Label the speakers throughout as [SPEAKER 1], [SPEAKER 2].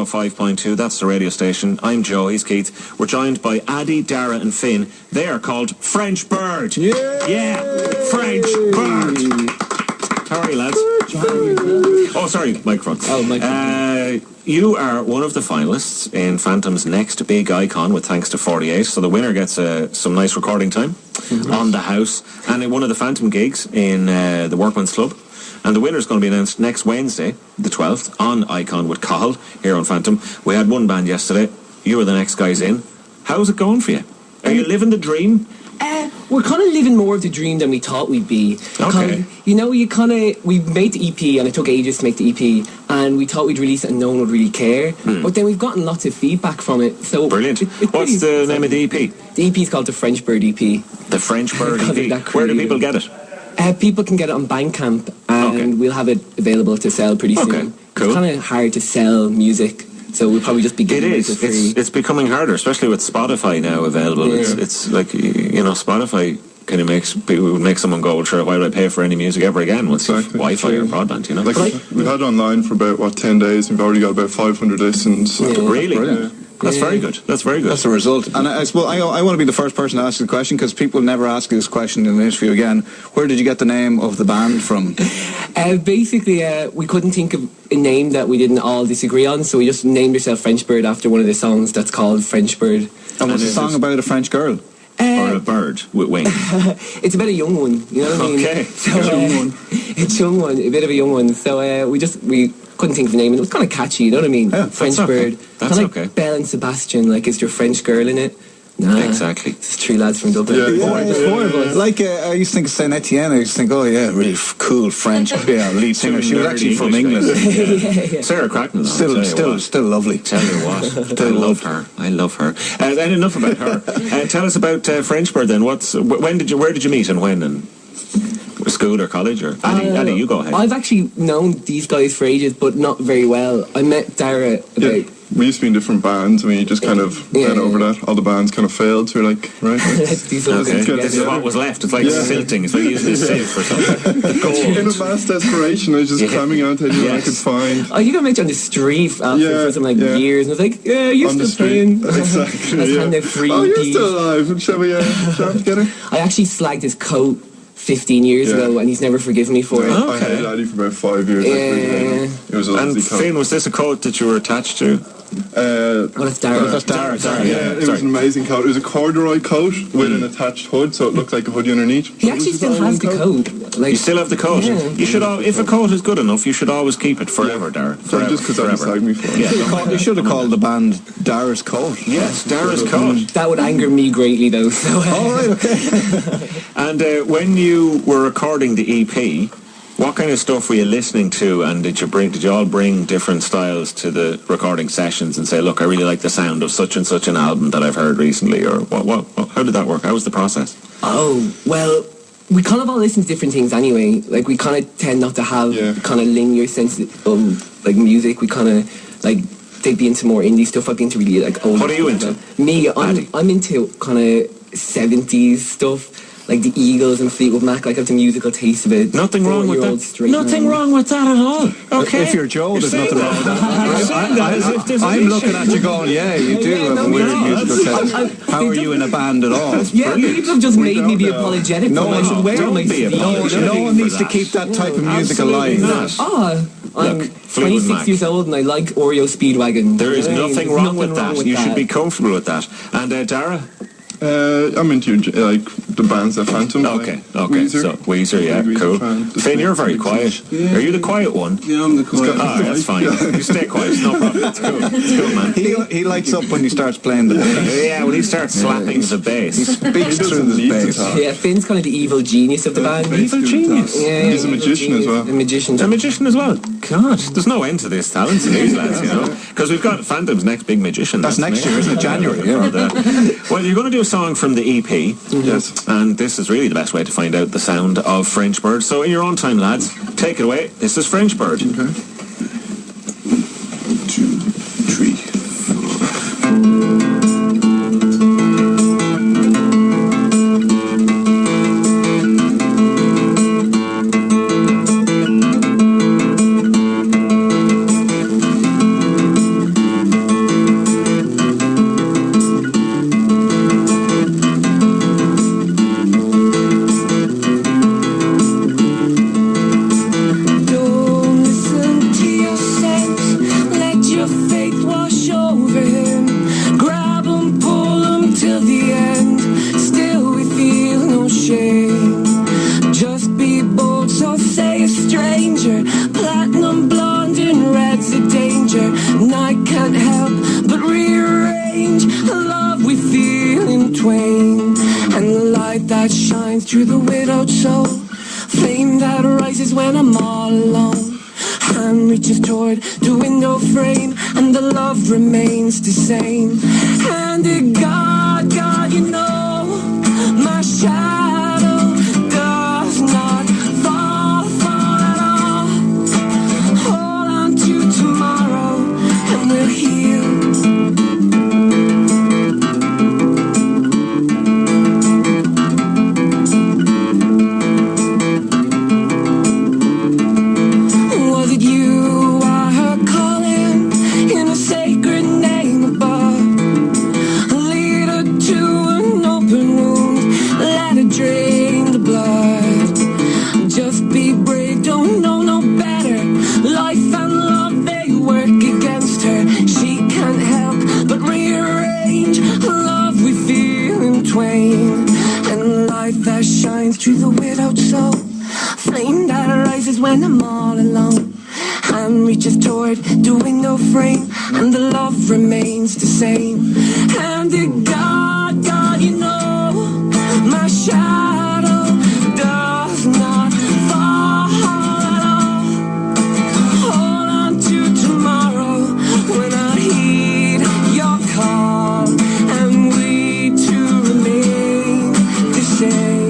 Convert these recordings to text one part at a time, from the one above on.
[SPEAKER 1] 105.2, that's the radio station. I'm Joe, he's Keith. We're joined by Addy, Dara and Finn. They are called French Bird. Yeah, French Bird. How are you, lads? Oh, sorry, microphone.
[SPEAKER 2] Oh, microphone.
[SPEAKER 1] You are one of the finalists in Phantom's next big icon with Thanks to 48. So the winner gets some nice recording time on the house. And one of the Phantom gigs in the Workman's Club. And the winner is going to be announced next Wednesday, the 12th, on Icon with Cahill here on Phantom. We had one band yesterday. You were the next guys in. How's it going for you? Are you living the dream?
[SPEAKER 2] We're kind of living more of the dream than we thought we'd be.
[SPEAKER 1] Okay.
[SPEAKER 2] We made the EP, and it took ages to make the EP, and we thought we'd release it and no one would really care. But then we've gotten lots of feedback from it. So
[SPEAKER 1] Brilliant. What's the name of the EP?
[SPEAKER 2] The EP is called The French Bird EP.
[SPEAKER 1] The French Bird EP. Where do people get it?
[SPEAKER 2] People can get it on Bandcamp, and we'll have it available to sell pretty soon.
[SPEAKER 1] Okay, cool.
[SPEAKER 2] It's kind of hard to sell music, so we'll probably just be giving it for free.
[SPEAKER 1] It's becoming harder, especially with Spotify now available.
[SPEAKER 2] Yeah.
[SPEAKER 1] It's like, Spotify kind of make someone go, sure, why would I pay for any music ever again once Wi-Fi or broadband, you know?
[SPEAKER 3] Like, we've had it online for about, 10 days, and we've already got about 500 listens. So.
[SPEAKER 1] Really?
[SPEAKER 3] Brilliant.
[SPEAKER 1] That's very good. That's very good.
[SPEAKER 4] That's the result. And I suppose I want to be the first person to ask the question, because people never ask this question in an interview again. Where did you get the name of the band from?
[SPEAKER 2] Basically, we couldn't think of a name that we didn't all disagree on, so we just named ourselves French Bird after one of the songs that's called French Bird.
[SPEAKER 4] And was the song about a French girl?
[SPEAKER 1] Or a bird with wings?
[SPEAKER 2] It's about a young one, you know what I mean?
[SPEAKER 1] Okay.
[SPEAKER 2] So, it's a young one, a bit of a young one. So we couldn't think of a name, and it was kind of catchy, you know what I mean?
[SPEAKER 4] Yeah,
[SPEAKER 2] French
[SPEAKER 1] that's okay.
[SPEAKER 2] Bird.
[SPEAKER 1] That's
[SPEAKER 2] kind of
[SPEAKER 1] okay.
[SPEAKER 2] like Belle and Sebastian, like, is your French girl in it? Nah,
[SPEAKER 1] Exactly.
[SPEAKER 2] It's three lads from Dublin.
[SPEAKER 3] Yeah.
[SPEAKER 4] Like, I used to think of Saint Etienne. I used to think, oh yeah, really cool French lead singer. She was actually from England.
[SPEAKER 2] Yeah.
[SPEAKER 1] Sarah Cracknell.
[SPEAKER 4] Still lovely.
[SPEAKER 1] Tell you what, I love her. And enough about her. Tell us about French Bird then. Where did you meet and when? And school or college? Or Addy, you go ahead.
[SPEAKER 2] I've actually known these guys for ages, but not very well. I met Dara about...
[SPEAKER 3] We used to be in different bands, and we just kind of went over that. All the bands kind of failed, so we're like, right.
[SPEAKER 2] These ones
[SPEAKER 1] Okay.
[SPEAKER 2] together.
[SPEAKER 1] This is what was left. It's like silting. It's like using a sieve or something.
[SPEAKER 3] In a mass desperation, I was just climbing onto anyone I could find.
[SPEAKER 2] I think I met you on the street for some years, and I was like, yeah, you're
[SPEAKER 3] On the
[SPEAKER 2] still
[SPEAKER 3] street.
[SPEAKER 2] playing.
[SPEAKER 3] Exactly.
[SPEAKER 2] That's kind of free.
[SPEAKER 3] Oh, you're still alive. Shall we jam together?
[SPEAKER 2] I actually slagged his coat 15 years ago, and he's never forgiven me for it.
[SPEAKER 3] I had Addy for about 5 years. It was a
[SPEAKER 1] And
[SPEAKER 3] lovely coat.
[SPEAKER 1] Finn, was this a coat that you were attached to?
[SPEAKER 2] Well, that's Dara.
[SPEAKER 1] Dara.
[SPEAKER 3] Yeah, it was an amazing coat. It was a corduroy coat with an attached hood, so it looked like a hoodie underneath.
[SPEAKER 2] He actually still has the coat. Like,
[SPEAKER 1] You still have the coat.
[SPEAKER 2] Yeah.
[SPEAKER 1] You should. If a coat is good enough, you should always keep it forever, Dara. Forever.
[SPEAKER 3] Just because I slagged me for it.
[SPEAKER 1] Yeah.
[SPEAKER 4] You should have called the band Dara's Coat.
[SPEAKER 1] Yes, Dara's coat.
[SPEAKER 2] that would anger me greatly, though. So,
[SPEAKER 4] All right, okay.
[SPEAKER 1] And when you were recording the EP, what kind of stuff were you listening to, and did you all bring different styles to the recording sessions and say, look, I really like the sound of such and such an album that I've heard recently, or how did that work? How was the process?
[SPEAKER 2] Oh, well, we kind of all listen to different things anyway. Like, we kind of tend not to have kind of linear sense of, like, music. We kind of, like, they'd be into more indie stuff. I'd be into really, like, old...
[SPEAKER 1] What are you into?
[SPEAKER 2] Me, I'm into kind of 70s stuff. Like the Eagles and Fleetwood Mac, like I have the musical taste of it.
[SPEAKER 1] Nothing wrong with that. Nothing wrong with that at all. Okay.
[SPEAKER 4] If you're Joe, there's nothing wrong with
[SPEAKER 1] that.
[SPEAKER 4] I'm looking at you going, yeah, you do have a weird musical taste. How are you in a band at all?
[SPEAKER 2] Yeah, people have just made me be apologetic.
[SPEAKER 4] No,
[SPEAKER 2] wear
[SPEAKER 1] don't
[SPEAKER 2] my
[SPEAKER 1] be
[SPEAKER 2] sleeve.
[SPEAKER 1] apologetic.
[SPEAKER 4] No one needs to keep that type of music alive.
[SPEAKER 2] I'm
[SPEAKER 1] Look, Fleetwood
[SPEAKER 2] 26
[SPEAKER 1] Mac.
[SPEAKER 2] years old and I like Oreo Speedwagon.
[SPEAKER 1] There is
[SPEAKER 2] You know what I mean?
[SPEAKER 1] nothing
[SPEAKER 2] There's
[SPEAKER 1] wrong with that. You should be comfortable with that. And Dara?
[SPEAKER 3] I'm into like the bands that Phantom.
[SPEAKER 1] Okay.
[SPEAKER 3] Weezer.
[SPEAKER 1] So Weezer, yeah,
[SPEAKER 3] Weezer
[SPEAKER 1] cool.
[SPEAKER 3] fan.
[SPEAKER 1] Finn, you're very quiet.
[SPEAKER 3] Yeah.
[SPEAKER 1] Are you the quiet one?
[SPEAKER 3] Yeah, I'm the quiet.
[SPEAKER 1] That's fine. You stay quiet. It's no problem. It's cool, man.
[SPEAKER 4] He lights up when he starts playing the bass.
[SPEAKER 1] Yeah, when he starts slapping the bass.
[SPEAKER 4] He speaks through the bass.
[SPEAKER 2] Yeah, Finn's kind of the evil genius of the band.
[SPEAKER 1] Evil genius.
[SPEAKER 2] Yeah,
[SPEAKER 3] He's a magician as well.
[SPEAKER 2] A magician.
[SPEAKER 1] A magician as well. God, there's no end to this talent in these lads, you know. Because we've got Phantom's next big magician.
[SPEAKER 4] That's next year, isn't it? January.
[SPEAKER 1] Yeah. Well, you're going to do a song from the EP.
[SPEAKER 3] Yes.
[SPEAKER 1] And this is really the best way to find out the sound of French Bird. So in your own time, lads, take it away. This is French Bird.
[SPEAKER 3] Okay. 1, 2, 3, 4.
[SPEAKER 2] can't help but rearrange the love we feel in twain, and the light that shines through the widowed soul, flame that rises when I'm all alone. Hand reaches toward the window frame, and the love remains the same. And God, God, you know, my shadow does not fall at all. Hold on to tomorrow, and we'll heal. That shines through the widowed soul, flame that rises when I'm all alone. Hand reaches toward the window frame, and the love remains the same. And God, God, you know, my shadow does not fall at all. Hold on to tomorrow when I heed your call, and we two remain the same.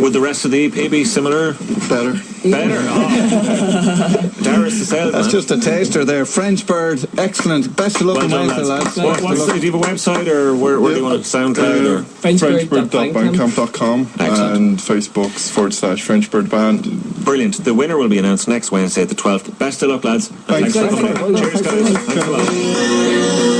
[SPEAKER 1] Would the rest of the EP be similar?
[SPEAKER 3] Better.
[SPEAKER 1] Better? Oh. Darius the salesman.
[SPEAKER 4] That's just a taster there. French Bird, excellent. Best of luck in Wednesday, lads.
[SPEAKER 1] Do you have a website, or where do you want to SoundCloud? Or?
[SPEAKER 3] Frenchbird.bandcamp.com and Facebook's/Frenchbird Band.
[SPEAKER 1] Brilliant. The winner will be announced next Wednesday, the 12th. Best of luck, lads.
[SPEAKER 3] Thanks.
[SPEAKER 1] Cheers, guys. Thanks a lot.